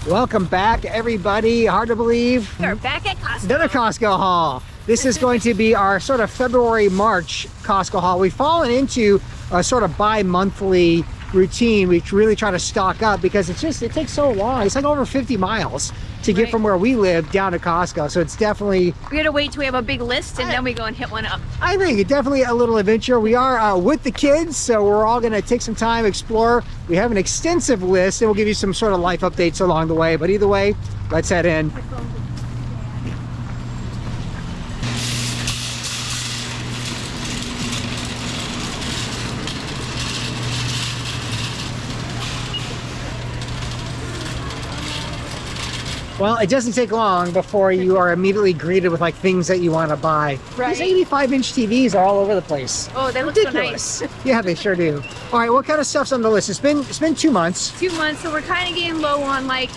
Welcome back, everybody. Hard to believe. We're back at Costco. Another Costco haul. This is going to be our sort of February-March Costco haul. We've fallen into a sort of bi-monthly routine. We really try to stock up because it takes so long. It's like over 50 miles to get from where we live down to Costco. So it's definitely... We gotta wait till we have a big list and then we go and hit one up. I think it's definitely a little adventure. We are with the kids, so we're all gonna take some time, explore. We have an extensive list and we'll give you some sort of life updates along the way. But either way, let's head in. Well, it doesn't take long before you are immediately greeted with like things that you want to buy. Right. These 85-inch TVs are all over the place. Oh, they look Ridiculous. so nice. Yeah, they sure do. All right, what kind of stuff's on the list? It's been 2 months. 2 months, so we're kind of getting low on like,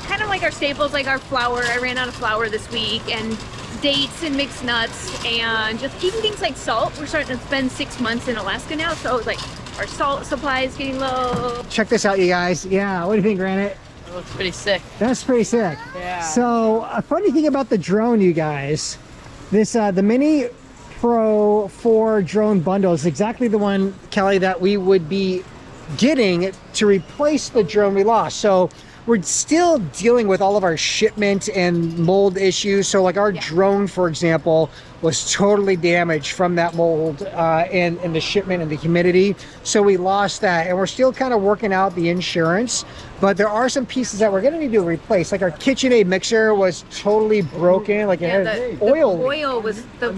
kind of like our staples, like our flour. I ran out of flour this week, and dates and mixed nuts, and just even things like salt. We're starting to spend 6 months in Alaska now, so like our salt supply is getting low. Check this out, you guys. Yeah, what do you think, Granite? Looks pretty sick. That's pretty sick. Yeah. So a funny thing about the drone, you guys, this the Mini Pro 4 drone bundle is exactly the one, Kelly, that we would be getting to replace the drone we lost. So we're still dealing with all of our shipment and mold issues. So like our drone, for example, was totally damaged from that mold and the shipment and the humidity. So we lost that, and we're still kind of working out the insurance. But there are some pieces that we're gonna need to replace. Like our KitchenAid mixer was totally broken. Like it had oil. The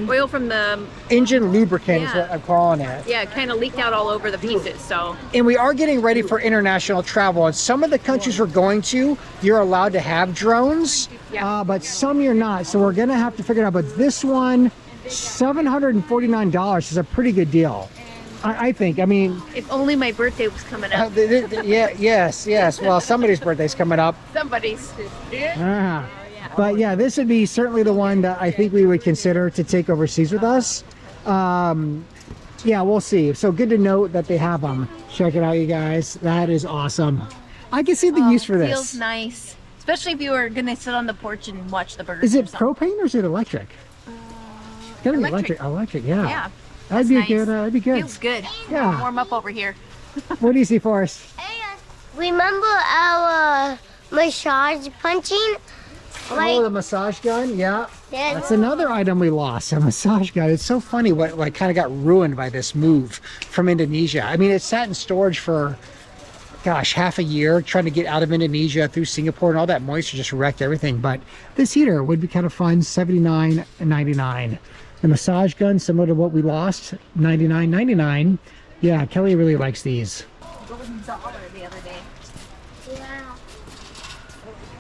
oil from the engine lubricant is what I'm calling it. Yeah, it kind of leaked out all over the pieces. So. And we are getting ready for international travel. And some of the countries we're going to, you're allowed to have drones, but some you're not. So we're gonna have to figure it out. But this one, $749 is a pretty good deal. I think. I mean, if only my birthday was coming up. Yes. Well, somebody's birthday's coming up. Somebody's. But yeah, this would be certainly the one that I think we would consider to take overseas with us. Yeah, we'll see. So good to note that they have them. Check it out, you guys. That is awesome. I can see the use for this. Feels nice, especially if you were gonna sit on the porch and watch the birds. Is it propane or is it electric? It's gotta be electric. Yeah. Yeah. That'd be good. That'd be good. Feels good. Yeah. Warm up over here. What do you see for us? Remember our massage punching? Oh, the massage gun. Yeah. Yes. That's another item we lost. A massage gun. It's so funny what kind of got ruined by this move from Indonesia. I mean, it sat in storage for, gosh, half a year trying to get out of Indonesia through Singapore, and all that moisture just wrecked everything. But this heater would be kind of fun. $79.99. The massage gun, similar to what we lost, $99.99. Yeah, Kelly really likes these. Golden dollar the other day. Yeah.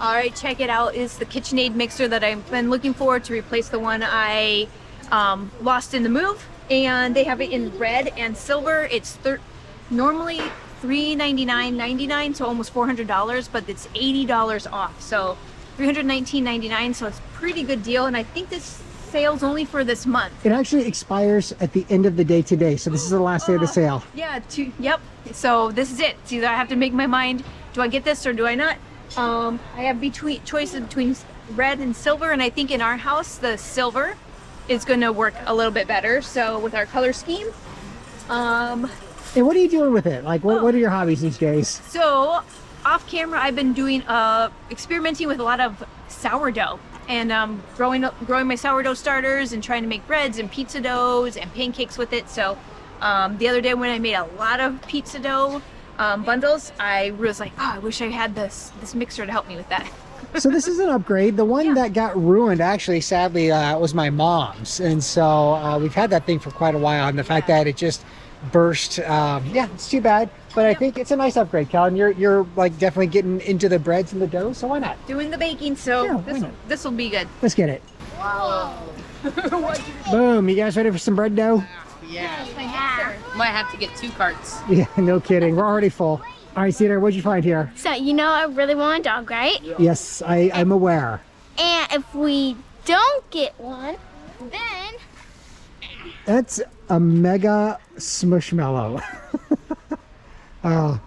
All right, check it out. Is the KitchenAid mixer that I've been looking for to replace the one I lost in the move, and they have it in red and silver. It's normally $399.99, so almost $400, but it's $80 off, so $319.99. So it's a pretty good deal, and I think this sale's only for this month. It actually expires at the end of the day today, so this is the last day of the sale. Yeah, yep. So this is it. It's either I have to make my mind, do I get this or do I not? I have choices between red and silver, and I think in our house the silver is going to work a little bit better. So with our color scheme. And what are you doing with it? Like, what are your hobbies these days? So off camera, I've been doing experimenting with a lot of sourdough. And growing my sourdough starters and trying to make breads and pizza doughs and pancakes with it. So the other day when I made a lot of pizza dough bundles, I was like, oh, I wish I had this mixer to help me with that. So this is an upgrade. The one that got ruined, actually, sadly, was my mom's. And so we've had that thing for quite a while. And the fact that it just burst, yeah, it's too bad. But I think it's a nice upgrade, Cal. And you're like definitely getting into the breads and the dough, so why not? Doing the baking, so yeah, this will be good. Let's get it. Wow. Boom. You guys ready for some bread dough? Yeah. Might have to get 2 carts. Yeah, no kidding. We're already full. All right, Cedar, what'd you find here? So, you know, I really want a dog, right? Yes, I'm aware. And if we don't get one, then... That's a mega smushmallow. Oh,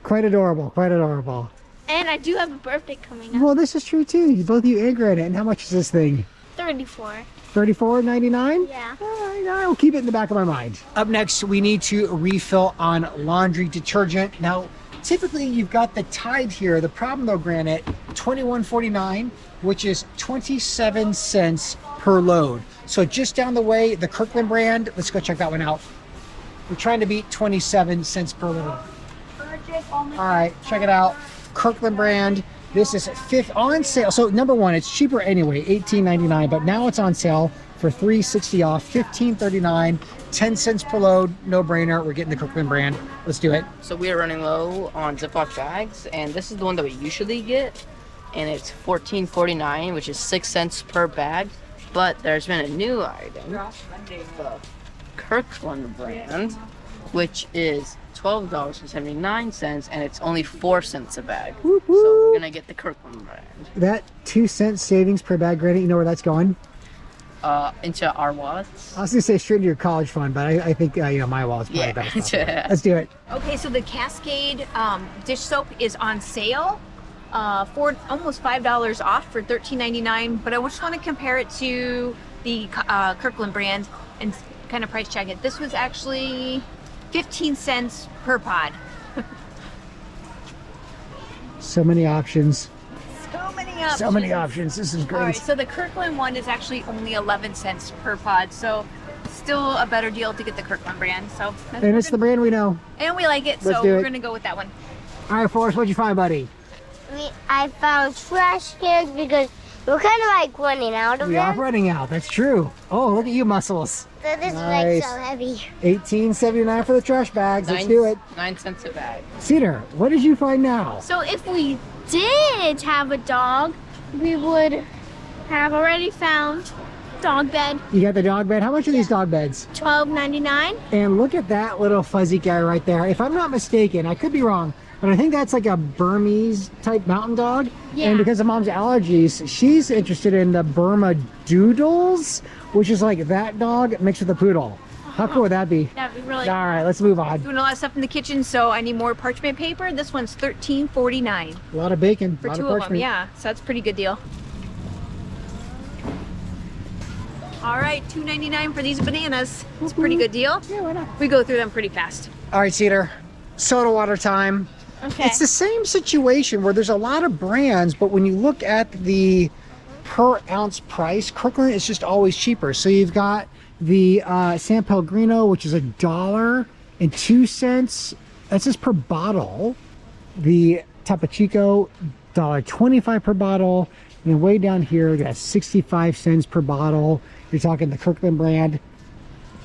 quite adorable, quite adorable. And I do have a birthday coming up. Well, this is true too. Both you and Granite. And how much is this thing? 34. $34.99? Yeah. All right, I'll keep it in the back of my mind. Up next, we need to refill on laundry detergent. Now, typically you've got the Tide here. The problem though, Granite, $21.49, which is 27 cents per load. So just down the way, the Kirkland brand, let's go check that one out. We're trying to beat 27 cents per load. All right, check it out. Kirkland brand. This is on sale. So number one, it's cheaper anyway, $18.99, but now it's on sale for $3.60 off, $15.39, 10 cents per load, no brainer. We're getting the Kirkland brand. Let's do it. So we are running low on Ziploc bags, and this is the one that we usually get, and it's $14.49, which is 6 cents per bag. But there's been a new item, the Kirkland brand, which is $12.79, and it's only 4 cents a bag. Whoop, So whoop. we're gonna get the Kirkland brand. That 2-cent savings per bag, Granite, you know where that's going? Into our wallets. I was gonna say straight into your college fund, but I think my wallet's probably better. Yeah. Let's do it. Okay, so the Cascade dish soap is on sale for almost $5 off for $13.99. But I just want to compare it to the Kirkland brand and kind of price check it. This was actually 15 cents per pod. So many options. So many options. So many options. This is All right, great. so the Kirkland one is actually only 11 cents per pod, so still a better deal to get the Kirkland brand. So that's And it's the brand we know. and we like it, Let's so do we're it. gonna go with that one. All right, Forrest, what'd you find, buddy? I found trash cans because we're kind of like running out of We are them. running out. That's true. Oh, look at you, muscles. So this is Nice. like so heavy. $18.79 for the trash bags. Let's do it. 9 cents a bag. Cedar, what did you find now? So if we did have a dog, we would have already found dog bed, You got the dog bed. How much are these dog beds? $12.99. And look at that little fuzzy guy right there. If I'm not mistaken, I could be wrong, but I think that's like a Burmese type mountain dog. Yeah. And because of Mom's allergies, she's interested in the Burma Doodles, which is like that dog mixed with a poodle. How cool would that be? That'd be really All right, let's move on. Doing a lot of stuff in the kitchen, so I need more parchment paper. This one's $13.49 A lot of bacon, for a lot 2 of of them. parchment. Yeah, so that's a pretty good deal. All right, $2.99 for these bananas. It's a pretty good deal. Yeah, why not? We go through them pretty fast. All right, Cedar, soda water time. Okay. It's the same situation where there's a lot of brands, but when you look at the per ounce price, Kirkland is just always cheaper. So you've got the San Pellegrino, which is $1.02. That's just per bottle. The Topo Chico, $1.25 per bottle. And then way down here, we got 65 cents per bottle. You're talking the Kirkland brand.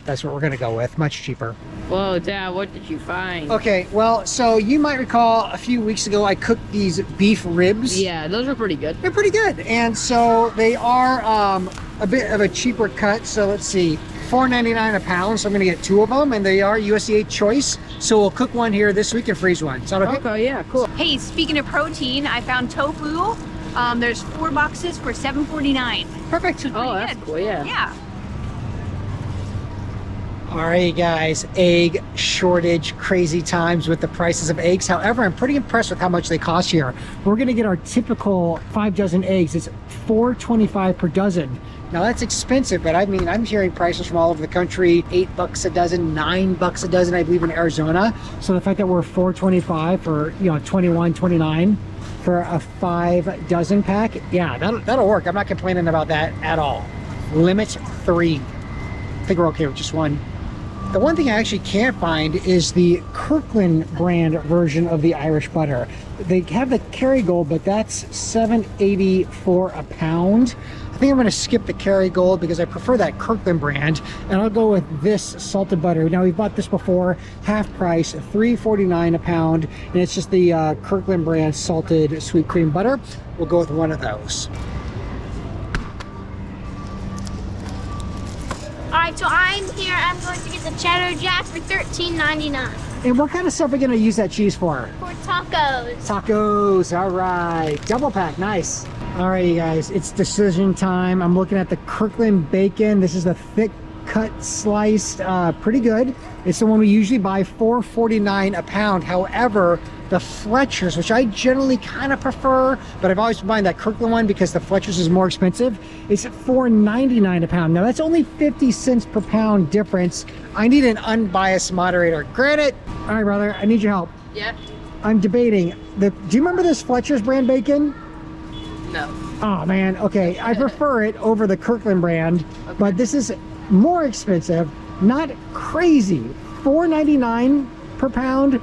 That's what we're gonna go with, much cheaper. Whoa, Dad, what did you find? Okay, well, so you might recall a few weeks ago I cooked these beef ribs. Yeah, those are pretty good. They're pretty good, and so they are a bit of a cheaper cut. So let's see, $4.99 a pound. So I'm gonna get 2 of them, and they are USDA choice. So we'll cook one here this week and freeze one. Is that okay? Okay, yeah, cool. Hey, speaking of protein, I found tofu. There's 4 boxes for $7.49. Perfect. Pretty Oh, that's good. cool, yeah. Yeah. All right, guys, egg shortage, crazy times with the prices of eggs. However, I'm pretty impressed with how much they cost here. We're gonna get our typical 5 dozen eggs. It's $4.25 per dozen. Now that's expensive, but I mean, I'm hearing prices from all over the country, $8 a dozen, $9 a dozen, I believe in Arizona. So the fact that we're $4.25 for, 21, 29 for a 5 dozen pack, yeah, that'll work. I'm not complaining about that at all. Limit 3. I think we're okay with just 1. The one thing I actually can't find is the Kirkland brand version of the Irish butter. They have the Kerrygold, but that's $7.84 a pound. I think I'm going to skip the Kerrygold because I prefer that Kirkland brand, and I'll go with this salted butter. Now, we've bought this before, half price, $3.49 a pound, and it's just the Kirkland brand salted sweet cream butter. We'll go with one of those. All right, so I'm here. I'm going to get the cheddar jack for $13.99 And what kind of stuff are we going to use that cheese for? for tacos. Tacos, all right. Double pack, nice. All right, you guys, it's decision time. I'm looking at the Kirkland bacon. This is the thick cut sliced, pretty good. It's the one we usually buy $4.49 a pound. However, the Fletchers, which I generally kind of prefer, but I've always been buying that Kirkland one because the Fletchers is more expensive. It's $4.99 a pound. Now that's only 50 cents per pound difference. I need an unbiased moderator. Granted, all right, brother, I need your help. Yeah. I'm debating. Do you remember this Fletcher's brand bacon? No. Oh man, okay. I prefer it over the Kirkland brand, but this is more expensive. Not crazy. $4.99 per pound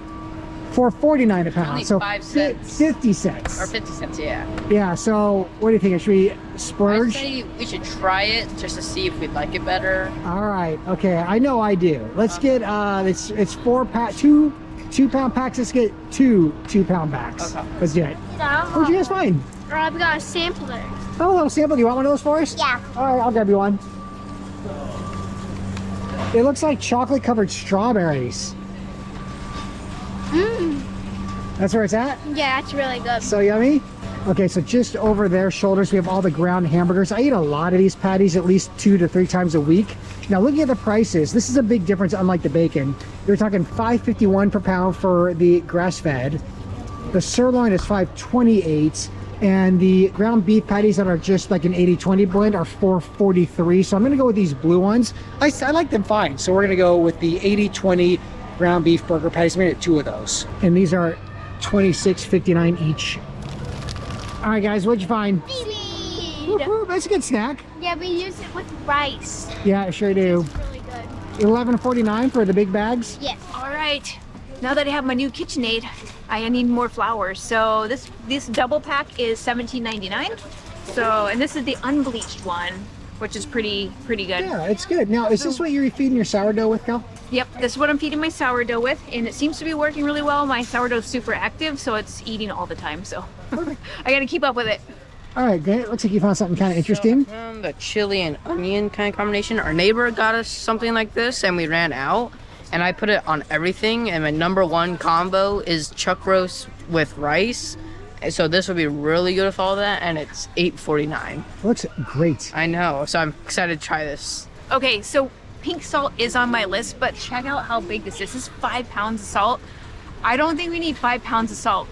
for $4.49 a pound. Only so 5 cents. 50 cents. Or 50 cents, yeah. Yeah, so what do you think? Should we I splurge? say we should try it just to see if we'd like it better. All right, okay. I know I do. Let's get it's 2-pound packs. Let's get 2-pound packs. Okay. Let's do it. What'd you guys find? I've got a sampler. Oh, a little sample. Do you want one of those for us? Yeah. All right, I'll grab you one. It looks like chocolate covered strawberries. Mmm. That's where it's at? Yeah, that's really good. So yummy. Okay, so just over their shoulders, we have all the ground hamburgers. I eat a lot of these patties at least 2 to 3 times a week. Now looking at the prices, this is a big difference unlike the bacon. You're talking $5.51 per pound for the grass-fed. The sirloin is $5.28. And the ground beef patties that are just like an 80-20 blend are $4.43. So I'm gonna go with these blue ones. I like them fine. So we're gonna go with the 80-20 ground beef burger patties. I'm gonna get 2 of those. And these are $26.59 each. All right, guys, what'd you find? Seaweed. Woo-hoo, that's a good snack. Yeah, we use it with rice. Yeah, I sure do. It's really good. $11.49 for the big bags. Yes. All right, now that I have my new KitchenAid, I need more flour. So this double pack is $17.99. So, and this is the unbleached one, which is pretty good. Yeah, it's good. Now, is this what you're feeding your sourdough with, Cal? Yep, this is what I'm feeding my sourdough with, and it seems to be working really well. My sourdough's super active, so it's eating all the time. So I got to keep up with it. All right, great. Looks like you found something kind of interesting. The chili and onion kind of combination. Our neighbor got us something like this, and we ran out. And I put it on everything, and my #1 combo is chuck roast with rice. And so this would be really good with all that, and it's $8.49. Looks great. I know, so I'm excited to try this. Okay, so pink salt is on my list, but check out how big this is. This is 5 pounds of salt. I don't think we need 5 pounds of salt.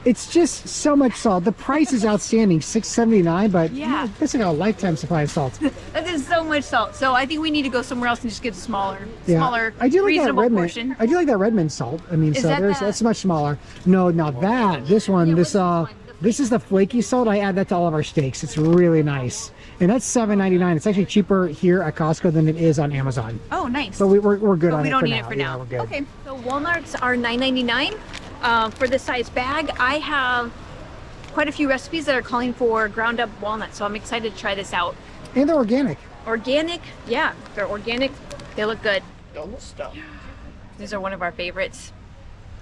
It's just so much salt. The price is outstanding, $6.79, but Yeah. that's like a lifetime supply of salt. That is so much salt. So I think we need to go somewhere else and just get a smaller, I do like that reasonable Redmond. portion. I do like that Redmond salt. I mean, Is so that that's much smaller. No, now this one, this is the flaky salt. I add that to all of our steaks. It's really nice, and that's $7.99. It's actually cheaper here at Costco than it is on Amazon. Oh, nice. But we're good But on we it don't for need now. it for Yeah, now. we're good. Okay, so walnuts are $9.99 for this size bag. I have quite a few recipes that are calling for ground up walnuts, so I'm excited to try this out. And they're organic. Organic, yeah, they're organic. They look good. Double stuff. These are one of our favorites.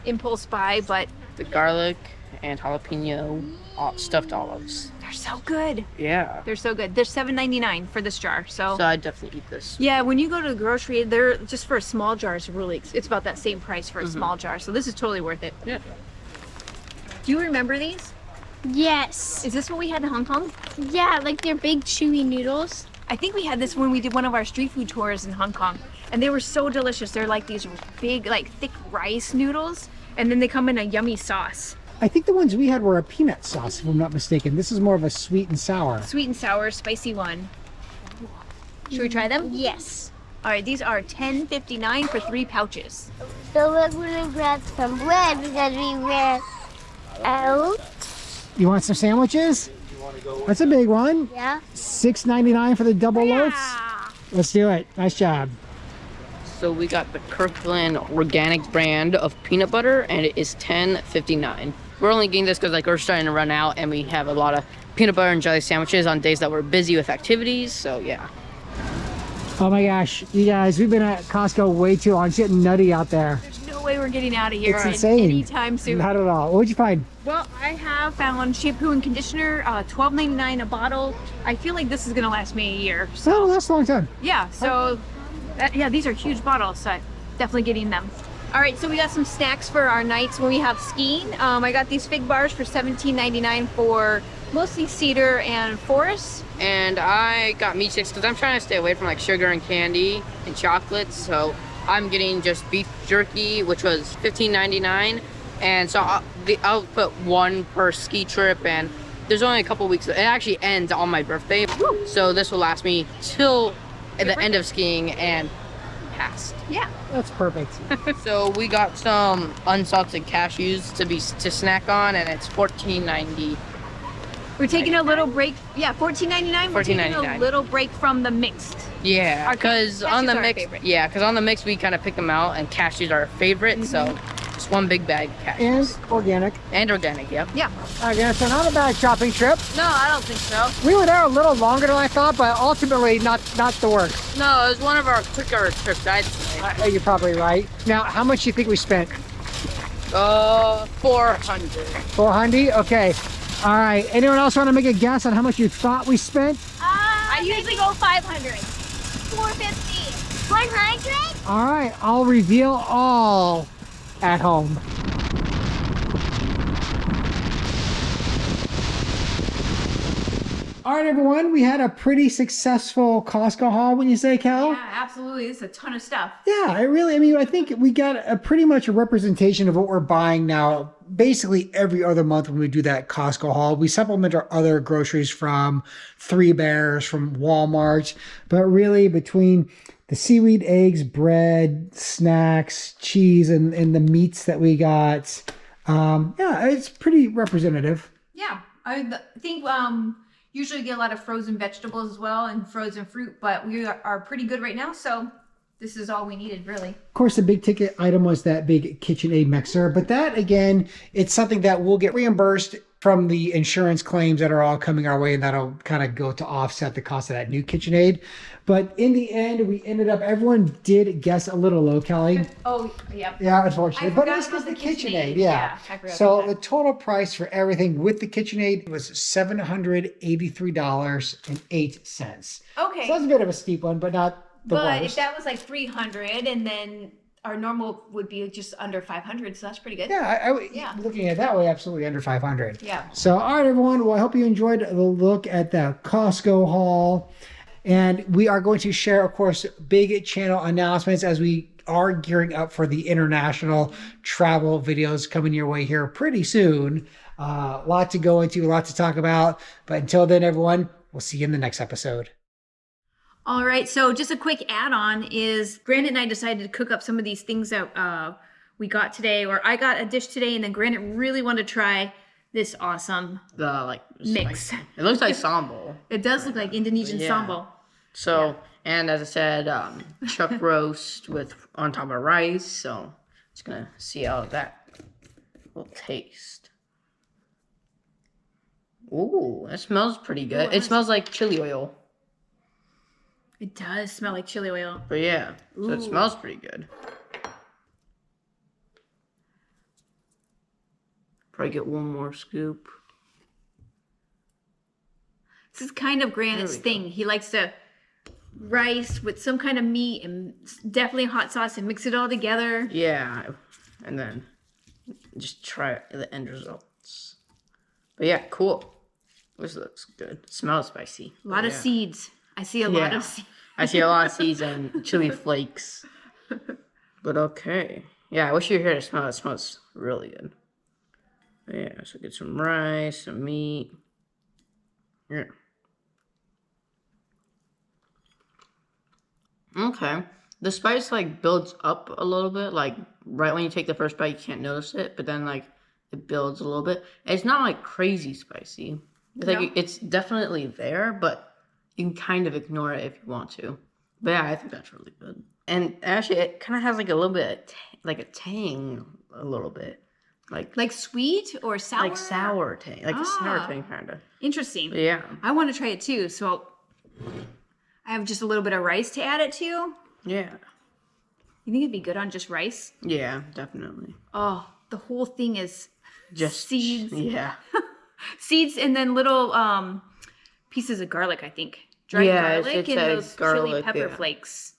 Impulse buy, but The garlic and jalapeno stuffed olives. they're so good. Yeah. They're so good. They're $7.99 for this jar. So So I'd definitely eat this. yeah, when you go to the grocery, they're just for a small jar. It's about that same price for a small jar. So this is totally worth it. Yeah. Do you remember these? Yes. Is this what we had in Hong Kong? Yeah, like they're big chewy noodles. I think we had this when we did one of our street food tours in Hong Kong, and they were so delicious. They're like these big, like thick rice noodles, and then they come in a yummy sauce. I think the ones we had were a peanut sauce, if I'm not mistaken. This is more of a sweet and sour. Sweet and sour, spicy one. Should we try them? Yes. All right, these are $10.59 for 3 pouches. So we're gonna grab some bread because we ran out. You want some sandwiches? That's a big one. Yeah. $6.99 for the double loaves. Let's do it. Nice job. So we got the Kirkland organic brand of peanut butter, and it is $10.59. We're only getting this because like we're starting to run out, and we have a lot of peanut butter and jelly sandwiches on days that we're busy with activities. So yeah. Oh my gosh, you guys, we've been at Costco way too long. It's getting nutty out there. There's no way we're getting out of here It's insane. anytime soon. Not at all. What'd you find? Well, I have found shampoo and conditioner, $12.99 a bottle. I feel like this is gonna last me a year. So Oh, that's a long time. yeah, so yeah, these are huge bottles, so I'm definitely getting them. All right, so we got some snacks for our nights when we have skiing. I got these fig bars for $17.99 for mostly cedar and forest. And I got meat sticks because I'm trying to stay away from like sugar and candy and chocolates. So I'm getting just beef jerky, which was $15.99, And so I'll put one per ski trip, and there's only a couple weeks. It actually ends on my birthday. So this will last me till the end of skiing and past. Yeah. That's perfect. So we got some unsalted cashews to snack on, and it's $14.90. We're taking a little break. Yeah, $14.99. We're taking a $14.99. little break from the mixed. Yeah, because on cashews the are our mix, favorite. on the mix we kind of pick them out, and cashews are our favorite. So just one big bag of cashews. And organic. And organic, yep. Yeah. Again, so not a bad shopping trip. No, I don't think so. We were there a little longer than I thought, but ultimately not the worst. No, it was one of our quicker trips, I'd say. You're probably right. Now, how much do you think we spent? 400. 400? Okay. All right. Anyone else want to make a guess on how much you thought we spent? I usually go 500. 450. 100? All right. I'll reveal all at home. All right, everyone. We had a pretty successful Costco haul, wouldn't you say, Cal? Yeah, absolutely. It's a ton of stuff. Yeah, I think we got a pretty much a representation of what we're buying now. Basically every other month when we do that Costco haul, we supplement our other groceries from Three Bears, from Walmart, but really between the seaweed, eggs, bread, snacks, cheese, and the meats that we got, yeah, it's pretty representative. Yeah, I think usually get a lot of frozen vegetables as well and frozen fruit, but we are pretty good right now, so this is all we needed, really. Of course, the big ticket item was that big KitchenAid mixer, but that, again, it's something that we'll get reimbursed from the insurance claims that are all coming our way, and that'll kind of go to offset the cost of that new KitchenAid. But in the end, we ended up, everyone did guess a little low, Kelly. Oh, yeah. Yeah, unfortunately. I But forgot it's because the about the KitchenAid, KitchenAid. yeah. Yeah, I forgot So about the that. total price for everything with the KitchenAid was $783.08. Okay. So that's a bit of a steep one, but not the But if worst. that was like 300 and then our normal would be just under 500, so that's pretty good. Yeah, Yeah. looking at it that way, absolutely under 500. Yeah. So, all right, everyone. Well, I hope you enjoyed the look at the Costco haul. And we are going to share, of course, big channel announcements as we are gearing up for the international travel videos coming your way here pretty soon. A lot to go into, a lot to talk about. But until then, everyone, we'll see you in the next episode. All right, so just a quick add-on is Granite and I decided to cook up some of these things that we got today, or I got a dish today, and then Granite really wanted to try this awesome mix. It looks like sambal. It does look like Indonesian Yeah. sambal. So, and as I said, chuck roast on top of rice. So, just gonna see how that will taste. Ooh, it smells pretty good. It smells like chili oil. It does smell like chili oil. But yeah, so it Ooh. smells pretty good. Probably get one more scoop. This is kind of Granite's There we thing. He likes to rice with some kind of meat and definitely hot sauce and mix it all together. Yeah, and then just try the end results. But yeah, cool. This looks good. It smells spicy. A lot of Yeah. seeds. I see a lot Yeah. of seeds. I see a lot of seeds and chili flakes. But okay. Yeah, I wish you were here to smell it. It smells really good. Yeah, so get some rice, some meat. Yeah. Okay. The spice builds up a little bit. Right when you take the first bite, you can't notice it, but then it builds a little bit. It's not crazy spicy. It's No? it's definitely there, but you can kind of ignore it if you want to. But yeah, I think that's really good. And actually, it kind of has a little bit a tang, a little bit. Like sweet or sour? Sour tang. A sour tang kind of. Interesting. Yeah. I want to try it too. So I have just a little bit of rice to add it to. Yeah. You think it'd be good on just rice? Yeah, definitely. Oh, the whole thing is Just seeds. Yeah. Seeds and then little pieces of garlic, I think. Dried garlic it's and those chili garlic, pepper yeah. flakes.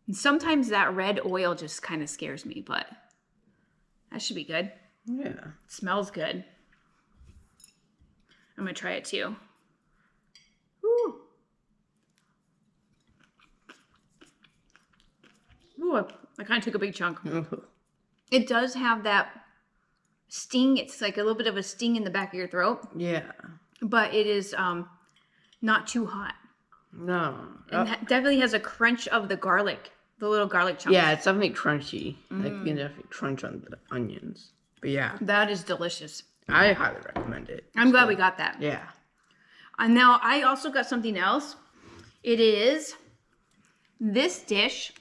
And sometimes that red oil just kind of scares me, but that should be good. Yeah. It smells good. I'm going to try it too. Ooh. Ooh, I kind of took a big chunk. It does have that sting. It's like a little bit of a sting in the back of your throat, Yeah. but it is not too hot. No. And definitely has a crunch of the garlic, the little garlic chunks. Yeah, it's definitely crunchy. Like you can definitely crunch on the onions. But yeah, That is delicious. I highly recommend it. I'm glad we got that. Yeah. And now I also got something else. It is this dish.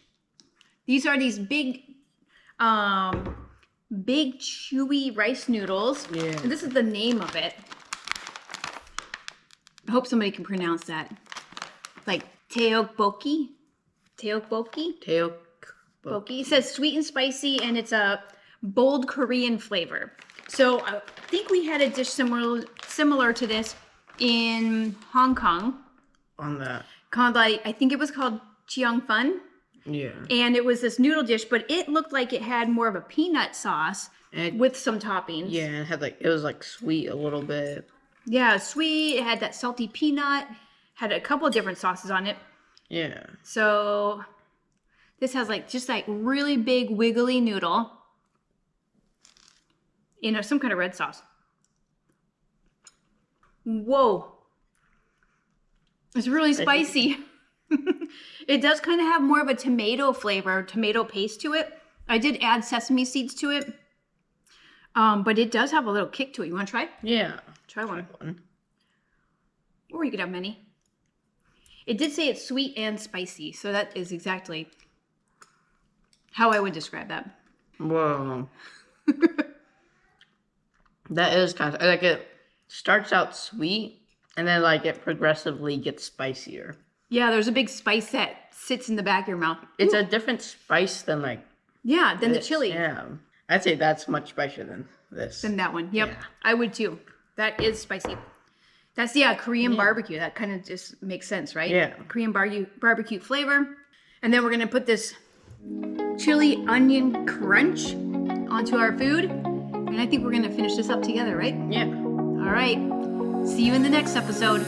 These are these big chewy rice noodles. Yeah. And this is the name of it. I hope somebody can pronounce that. Like Tteokbokki. Tteokbokki. Tteokbokki. It says sweet and spicy, and it's a bold Korean flavor. So I think we had a dish similar to this in Hong Kong. On that. Called like, I think it was called Chiang Fun. Yeah. And it was this noodle dish, but it looked like it had more of a peanut sauce with some toppings. Yeah, it had like, it was like sweet a little bit. Yeah, sweet. It had that salty peanut. Had a couple of different sauces on it. Yeah. So this has like just like really big wiggly noodle in some kind of red sauce. Whoa. It's really spicy. It does kind of have more of a tomato flavor, tomato paste to it. I did add sesame seeds to it. But it does have a little kick to it. You want to try? Yeah. Try one. Or you could have many. It did say it's sweet and spicy, so that is exactly how I would describe that. Whoa. That is kind of like it starts out sweet and then like it progressively gets spicier. Yeah, there's a big spice that sits in the back of your mouth. It's a different spice than like Yeah, than the this. chili. Yeah. I'd say that's much spicier than this. Than that one. Yep. Yeah. I would too. That is spicy. That's Korean barbecue. That kind of just makes sense, right? Yeah. Korean barbecue flavor. And then we're gonna put this chili onion crunch onto our food. And I think we're gonna finish this up together, right? Yeah. All right. See you in the next episode.